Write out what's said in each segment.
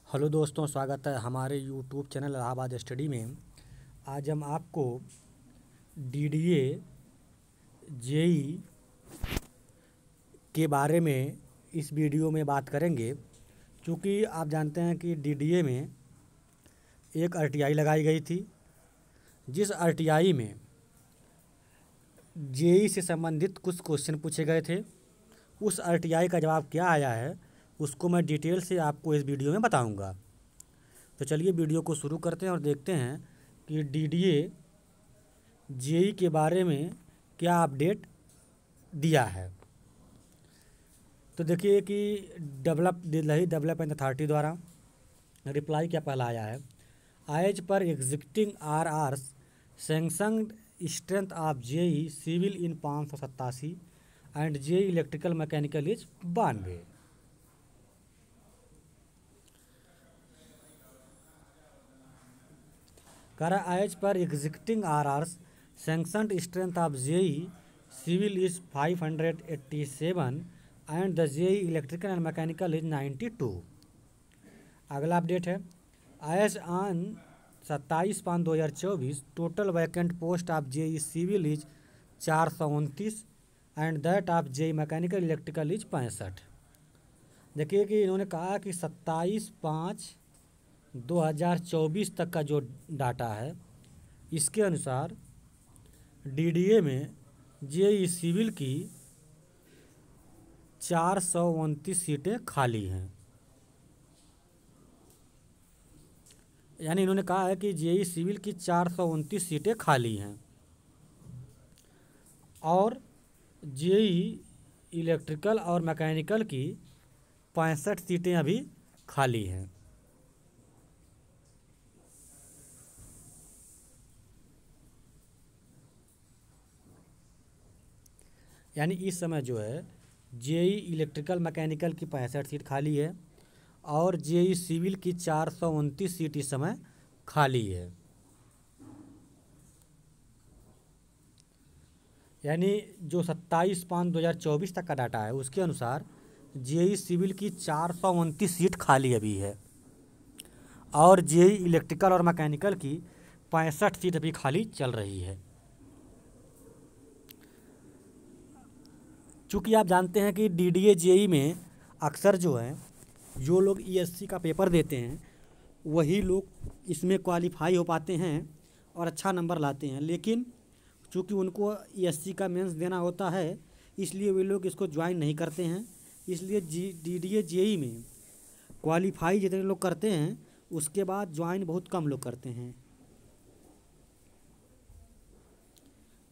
Hello दोस्तों, स्वागत है हमारे यूट्यूब चैनल इलाहाबाद स्टडी में। आज हम आपको डीडीए जेई के बारे में इस वीडियो में बात करेंगे। क्योंकि आप जानते हैं कि डीडीए में एक आरटीआई लगाई गई थी, जिस आरटीआई में जेई से संबंधित कुछ क्वेश्चन पूछे गए थे। उस आरटीआई का जवाब क्या आया है उसको मैं डिटेल से आपको इस वीडियो में बताऊंगा। तो चलिए वीडियो को शुरू करते हैं और देखते हैं कि डीडीए जेई के बारे में क्या अपडेट दिया है। तो देखिए कि दिल्ली डेवलपमेंट अथॉरिटी द्वारा रिप्लाई क्या पहला आया है। As per existing RRs sanctioned strength of JE civil in 587 and JE electrical mechanical is 92। As per existing RRs sanctioned strength of JE civil is 587 and the JE electrical and mechanical is 92। अगला update है। As on 27/5/2024 total vacant post of JE civil is 429 and that of JE mechanical electrical is 65। देखिए कि इन्होंने कहा कि 27/5/2024 तक का जो डाटा है, इसके अनुसार डीडीए में जेई सिविल की 429 सीटें खाली हैं। यानी इन्होंने कहा है कि जेई सिविल की 429 सीटें खाली हैं और जेई इलेक्ट्रिकल और मैकेनिकल की 65 सीटें अभी खाली हैं। यानी इस समय जो है जेई इलेक्ट्रिकल मैकेनिकल की 65 सीट खाली है और जेई सिविल की 429 सीट इस समय खाली है। यानी जो 27/5/2024 तक का डाटा है उसके अनुसार जेई सिविल की 429 सीट खाली अभी है और जेई इलेक्ट्रिकल और मैकेनिकल की 65 सीट अभी खाली चल रही है। चूँकि आप जानते हैं कि डीडीए जेई में अक्सर जो है जो लोग ईएससी का पेपर देते हैं वही लोग इसमें क्वालिफाई हो पाते हैं और अच्छा नंबर लाते हैं, लेकिन चूँकि उनको ईएससी का मेंस देना होता है इसलिए वे लोग इसको ज्वाइन नहीं करते हैं। इसलिए डीडीए जेई में क्वालिफाई जितने लोग करते हैं उसके बाद ज्वाइन बहुत कम लोग करते हैं।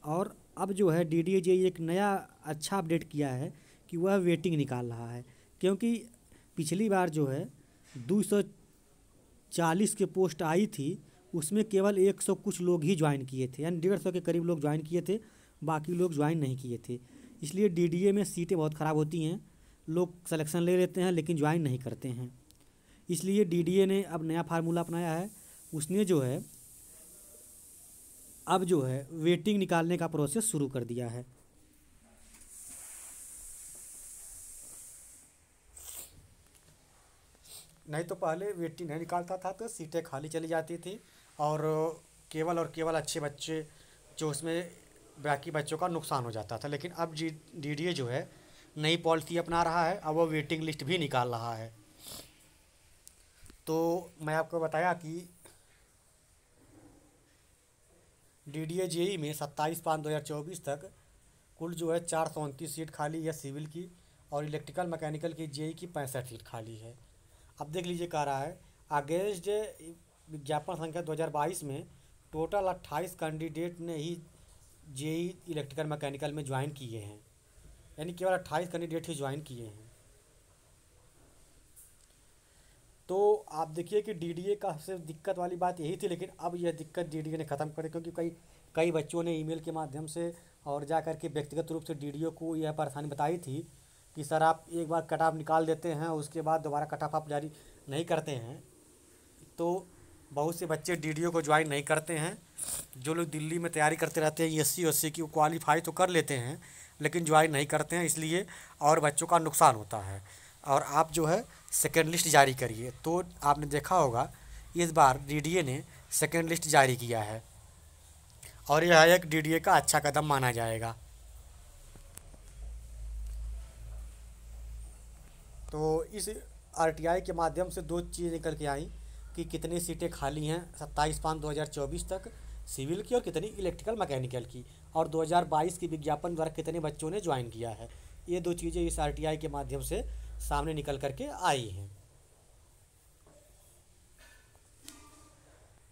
और अब जो है डीडीए जेई एक नया अच्छा अपडेट किया है कि वह वेटिंग निकाल रहा है। क्योंकि पिछली बार जो है 240 के पोस्ट आई थी, उसमें केवल 100 कुछ लोग ही ज्वाइन किए थे, यानी 150 के करीब लोग ज्वाइन किए थे, बाकी लोग ज्वाइन नहीं किए थे। इसलिए डीडीए में सीटें बहुत ख़राब होती हैं, लोग सिलेक्शन ले लेते हैं लेकिन ज्वाइन नहीं करते हैं। इसलिए डीडीए ने अब नया फार्मूला अपनाया है। उसने जो है अब जो है वेटिंग निकालने का प्रोसेस शुरू कर दिया है। नहीं तो पहले वेटिंग नहीं निकालता था तो सीटें खाली चली जाती थी और केवल अच्छे बच्चे जो उसमें बाकी बच्चों का नुकसान हो जाता था। लेकिन अब डीडीए जो है नई पॉलिसी अपना रहा है, अब वो वेटिंग लिस्ट भी निकाल रहा है। तो मैं आपको बताया कि डीडीए जेई में 27/5/2024 तक कुल जो है 429 सीट खाली है सिविल की और इलेक्ट्रिकल मैकेनिकल की जेई की 65 सीट खाली है। अब देख लीजिए कह रहा है अगेंस्ट विज्ञापन संख्या 2022 में टोटल 28 कैंडिडेट ने ही जेई इलेक्ट्रिकल मैकेनिकल में ज्वाइन किए हैं, यानी केवल 28 कैंडिडेट ही ज्वाइन किए हैं। तो आप देखिए कि डीडीए का सबसे दिक्कत वाली बात यही थी, लेकिन अब यह दिक्कत डीडीए ने ख़त्म कर दी। क्योंकि कई बच्चों ने ईमेल के माध्यम से और जा कर के व्यक्तिगत रूप से डीडीए को यह परेशानी बताई थी कि सर आप एक बार कट ऑफ निकाल देते हैं उसके बाद दोबारा कट ऑफ आप जारी नहीं करते हैं, तो बहुत से बच्चे डीडीए को ज्वाइन नहीं करते हैं। जो लोग दिल्ली में तैयारी करते रहते हैं ईएससी ओएससी की, वो क्वालिफाई तो कर लेते हैं लेकिन ज्वाइन नहीं करते हैं, इसलिए और बच्चों का नुकसान होता है। और आप जो है सेकेंड लिस्ट जारी करिए। तो आपने देखा होगा इस बार डीडीए ने सेकेंड लिस्ट जारी किया है और यह एक डीडीए का अच्छा कदम माना जाएगा। तो इस आरटीआई के माध्यम से दो चीज़ निकल के आई कि कितनी सीटें खाली हैं 27/5/2024 तक सिविल की और कितनी इलेक्ट्रिकल मैकेनिकल की, और 2022 की विज्ञापन द्वारा कितने बच्चों ने ज्वाइन किया है। ये दो चीज़ें इस आरटीआई के माध्यम से सामने निकल करके आई हैं।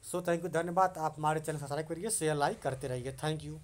सो थैंक यू, धन्यवाद। आप हमारे चैनल सब्सक्राइब करिए, शेयर लाइक करते रहिए। Thank you.